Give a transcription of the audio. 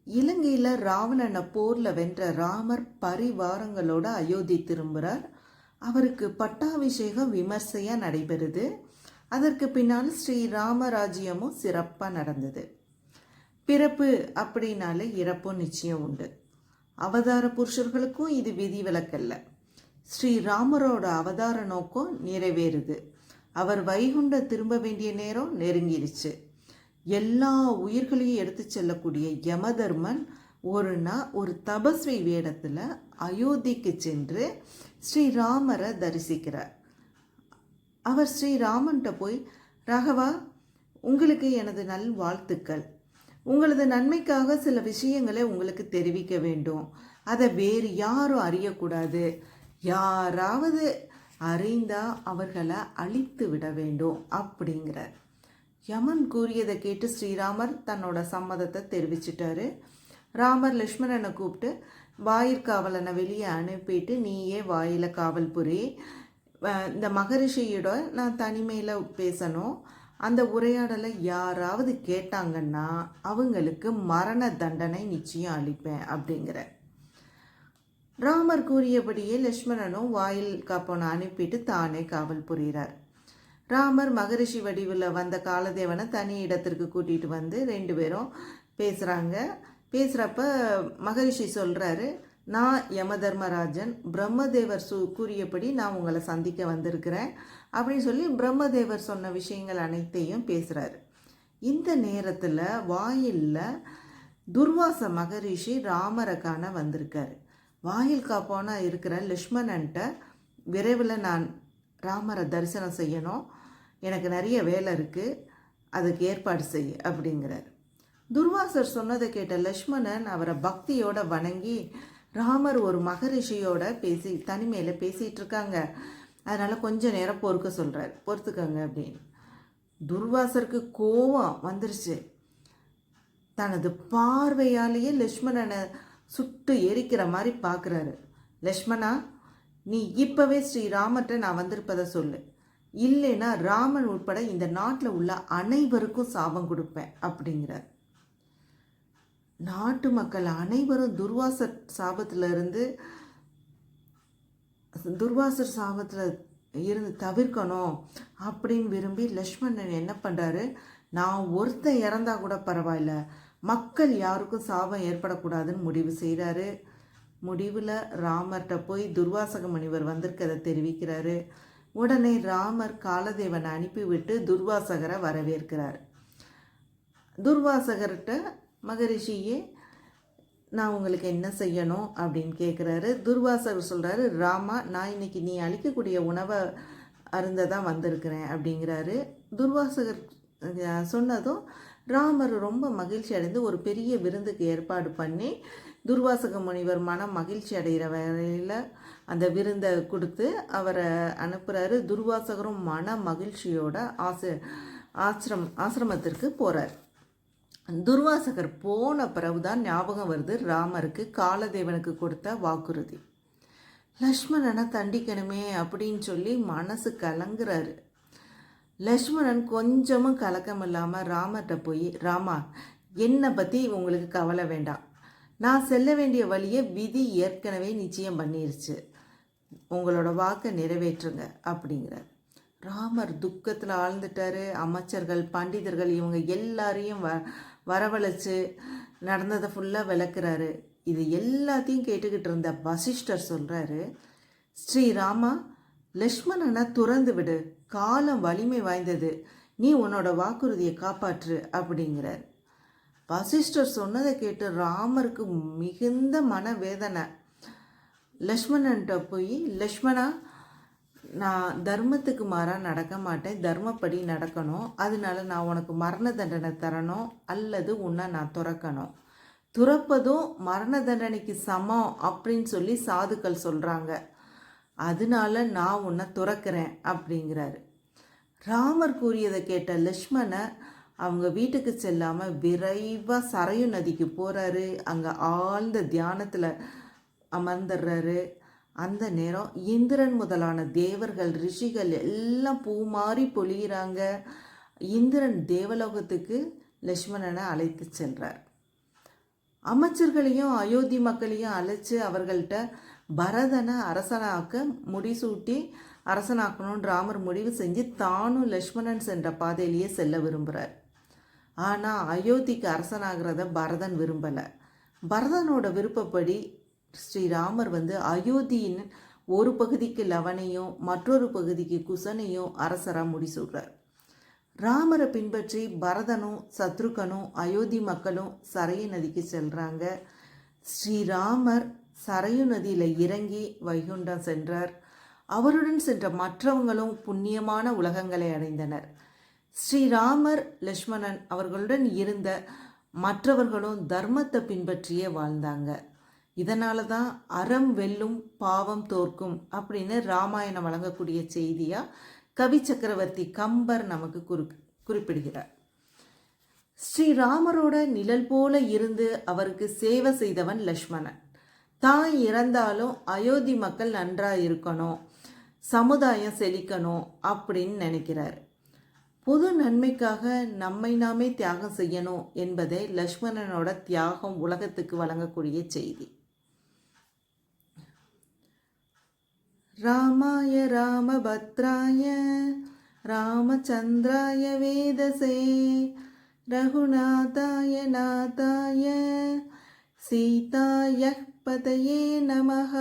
இலங்கையில் ராவணனை போரில் வென்ற ராமர் பரிவாரங்களோட அயோத்தி திரும்புகிறார். அவருக்கு பட்டாபிஷேகம் விமர்சையாக நடைபெறுது. அதற்கு பின்னால் ஸ்ரீ ராமராஜ்யமும் சிறப்பாக நடந்தது. பிறப்பு அப்படின்னாலே இறப்பும் நிச்சயம் உண்டு. அவதார புருஷர்களுக்கும் இது விதிவிலக்கல்ல. ஸ்ரீ ராமரோட அவதார நோக்கம் நிறைவேறுது. அவர் வைகுண்ட திரும்ப வேண்டிய நேரம் நெருங்கிருச்சு. எல்லா உயிர்களையும் எடுத்து செல்லக்கூடிய யமதர்மன் ஒரு தபஸ்வி வேடத்தில் அயோத்திக்கு சென்று ஸ்ரீராமரை தரிசிக்கிறார். அவர் ஸ்ரீராமன்கிட்ட போய், ராகவா, உங்களுக்கு எனது நல் வாழ்த்துக்கள். உங்களது நன்மைக்காக சில விஷயங்களை உங்களுக்கு தெரிவிக்க வேண்டும். அதை வேறு யாரும் அறியக்கூடாது. யாராவது அறிந்தால் அவர்களை அழித்து விட வேண்டும் அப்படிங்கிறார். யமன் கூறியதை கேட்டு ஸ்ரீராமர் தன்னோட சம்மதத்தை தெரிவிச்சிட்டாரு. ராமர் லக்ஷ்மணனை கூப்பிட்டு வாயிற்காவலனை வெளியே அனுப்பிட்டு, நீயே வாயில காவல் புரி, இந்த மகரிஷியோட நான் தனிமையில் பேசணும். அந்த உரையாடலை யாராவது கேட்டாங்கன்னா அவங்களுக்கு மரண தண்டனை நிச்சயம் அளிப்பேன் அப்படிங்கிற. ராமர் கூறியபடியே லக்ஷ்மணனும் வாயில் காப்பனை அனுப்பிட்டு தானே காவல் புரிகிறார். ராமர் மகரிஷி வடிவில் வந்த காலதேவனை தனி இடத்திற்கு கூட்டிகிட்டு வந்து 2 பேரும் பேசுகிறாங்க. பேசுகிறப்ப மகரிஷி சொல்கிறாரு, நான் யமதர்மராஜன், பிரம்மதேவர் கூறியபடி நான் உங்களை சந்திக்க வந்திருக்கிறேன் அப்படின்னு சொல்லி பிரம்மதேவர் சொன்ன விஷயங்கள் அனைத்தையும் பேசுகிறாரு. இந்த நேரத்தில் வாயிலில் துர்வாச மகரிஷி ராமரை காண வந்திருக்காரு. வாயில் காப்போனா இருக்கிற லக்ஷ்மணன்ட்ட, விரைவில் நான் ராமரை தரிசனம் செய்யணும், எனக்கு நிறைய வேலை இருக்குது, அதுக்கு ஏற்பாடு செய்ய அப்படிங்கிறார். துர்வாசர் சொன்னதை கேட்ட லக்ஷ்மணன் அவரை பக்தியோட வணங்கி, ராமர் ஒரு மகரிஷியோட தனிமையில் பேசிகிட்டு இருக்காங்க, அதனால் கொஞ்சம் நேரம் பொறுக்க சொல்கிறார், பொறுத்துக்கங்க அப்படின்னு. துர்வாசருக்கு கோபம் வந்துருச்சு. தனது பார்வையாலேயே லக்ஷ்மணனை சுட்டு எரிக்கிற மாதிரி பார்க்குறாரு. லக்ஷ்மணா, நீ இப்போவே ஸ்ரீராமர்கிட்ட நான் வந்திருப்பதை சொல்லு, இல்லைன்னா ராமன் உட்பட இந்த நாட்டில் உள்ள அனைவருக்கும் சாபம் கொடுப்பேன் அப்படிங்கிறார். நாட்டு மக்கள் அனைவரும் துர்வாசர் சாபத்தில் இருந்து தவிர்க்கணும் அப்படின்னு விரும்பி லக்ஷ்மணன் என்ன பண்ணுறாரு, நான் ஒருத்தன் இறந்தா கூட பரவாயில்ல, மக்கள் யாருக்கும் சாபம் ஏற்படக்கூடாதுன்னு முடிவு செய்கிறாரு. முடிவில் ராமர்கிட்ட போய் துர்வாசக முனிவர் வந்திருக்கதை தெரிவிக்கிறாரு. உடனே ராமர் காலதேவனை அனுப்பிவிட்டு துர்வாசகரை வரவேற்கிறார். துர்வாசகர்கிட்ட மகரிஷியே, நான் உங்களுக்கு என்ன செய்யணும் அப்படின்னு கேட்குறாரு. துர்வாசகர் சொல்கிறாரு, ராமா, நான் இன்னைக்கு நீ அளிக்கக்கூடிய உணவை அருந்த தான் வந்திருக்கிறேன் அப்படிங்கிறாரு. துர்வாசகர் சொன்னதும் ராமர் ரொம்ப மகிழ்ச்சி அடைந்து ஒரு பெரிய விருந்துக்கு ஏற்பாடு பண்ணி துர்வாசக முனிவர் மனம் மகிழ்ச்சி அடைகிற வரையில் அந்த விருந்தை கொடுத்து அவரை அனுப்புகிறாரு. துர்வாசகரும் மன மகிழ்ச்சியோட ஆசிரமத்திற்கு போகிறார். துர்வாசகர் போன பிறகுதான் ஞாபகம் வருது ராமருக்கு காலதேவனுக்கு கொடுத்த வாக்குறுதி. லக்ஷ்மணனை தண்டிக்கணுமே அப்படின்னு சொல்லி மனசு கலங்குறாரு. லக்ஷ்மணன் கொஞ்சமும் கலக்கம் இல்லாமல் ராமர்கிட்ட போய், ராமா, என்னை பற்றி உங்களுக்கு கவலை வேண்டாம், நான் செல்ல வேண்டிய வழியை விதி ஏற்கனவே நிச்சயம் பண்ணிருச்சு, உங்களோட வாக்கை நிறைவேற்றுங்க அப்படிங்கிறார். ராமர் துக்கத்தில் ஆழ்ந்துட்டாரு. அமைச்சர்கள், பண்டிதர்கள் இவங்க எல்லாரையும் வரவழைச்சு நடந்ததை ஃபுல்லாக விளக்குறாரு. இது எல்லாத்தையும் கேட்டுக்கிட்டு இருந்த வசிஷ்டர் சொல்கிறாரு, ஸ்ரீராமா, லக்ஷ்மணனை துறந்து விடு, காலம் வலிமை வாய்ந்தது, நீ உன்னோட வாக்குறுதியை காப்பாற்று அப்படிங்கிறார். வசிஷ்டர் சொன்னதை கேட்டு ராமருக்கு மிகுந்த மனவேதனை. லக்ஷ்மணன்ட்ட போய், லக்ஷ்மணா, நான் தர்மத்துக்கு மாறாக நடக்க மாட்டேன், தர்மப்படி நடக்கணும், அதனால நான் உனக்கு மரண தண்டனை தரணும் அல்லது உன்னை நான் துறக்கணும், துறப்பதும் மரண தண்டனைக்கு சமம் அப்படின்னு சொல்லி சாதுக்கள் சொல்கிறாங்க, அதனால நான் உன்னை துறக்கிறேன் அப்படிங்கிறாரு. ராமர் கூறியதை கேட்ட லக்ஷ்மணர் அவங்க வீட்டுக்கு செல்லாமல் விரைவாக சரையு நதிக்கு போகிறாரு. அங்கே ஆழ்ந்த தியானத்தில் அமர்ந்துடுறாரு. அந்த நேரம் இந்திரன் முதலான தேவர்கள், ரிஷிகள் எல்லாம் பூமாறி பொழிகிறாங்க. இந்திரன் தேவலோகத்துக்கு லக்ஷ்மணனை அழைத்து செல்றார். அமைச்சர்களையும் அயோத்தி மக்களையும் அழைச்சி அவர்கள்ட்ட பரதனை அரசனாக்க முடிசூட்டி அரசனாக்கணும்னு ராமர் முடிவு செஞ்சு தானும் லக்ஷ்மணன் சென்ற பாதையிலேயே செல்ல விரும்புகிறார். ஆனால் அயோத்திக்கு அரசனாகிறத பரதன் விரும்பலை. பரதனோட விருப்பப்படி ஸ்ரீராமர் அயோத்தியின் ஒரு பகுதிக்கு லவனையும் மற்றொரு பகுதிக்கு குசனையும் அரசராக முடிசூடுறார். ராமரை பின்பற்றி பரதனும் சத்ருகனும் அயோத்தி மக்களும் சரையு நதிக்கு செல்கிறாங்க. ஸ்ரீராமர் சரையு நதியில் இறங்கி வைகுண்டம் சென்றார். அவருடன் சென்ற மற்றவங்களும் புண்ணியமான உலகங்களை அடைந்தனர். ஸ்ரீராமர் லக்ஷ்மணன் அவர்களுடன் இருந்த மற்றவர்களும் தர்மத்தை பின்பற்றியே வாழ்ந்தாங்க. இதனால தான் அறம் வெல்லும் பாவம் தோற்கும் அப்படின்னு ராமாயணம் வழங்கக்கூடிய செய்தியாக கவி சக்கரவர்த்தி கம்பர் நமக்கு குறிப்பிடுகிறார். ஸ்ரீராமரோட நிழல் போல இருந்து அவருக்கு சேவை செய்தவன் லக்ஷ்மணன். தான் இறந்தாலும் அயோத்தி மக்கள் நன்றாக இருக்கணும், சமுதாயம் செழிக்கணும் அப்படின்னு நினைக்கிறார். பொது நன்மைக்காக நம்மை நாமே தியாகம் செய்யணும் என்பதே லக்ஷ்மணனோட தியாகம் உலகத்துக்கு வழங்கக்கூடிய செய்தி. ராமாய ராமபத்ராய ராமச்சந்திராய வேதசே ரகுநாதாய நாதாய சீதாய பதயே நமஹ.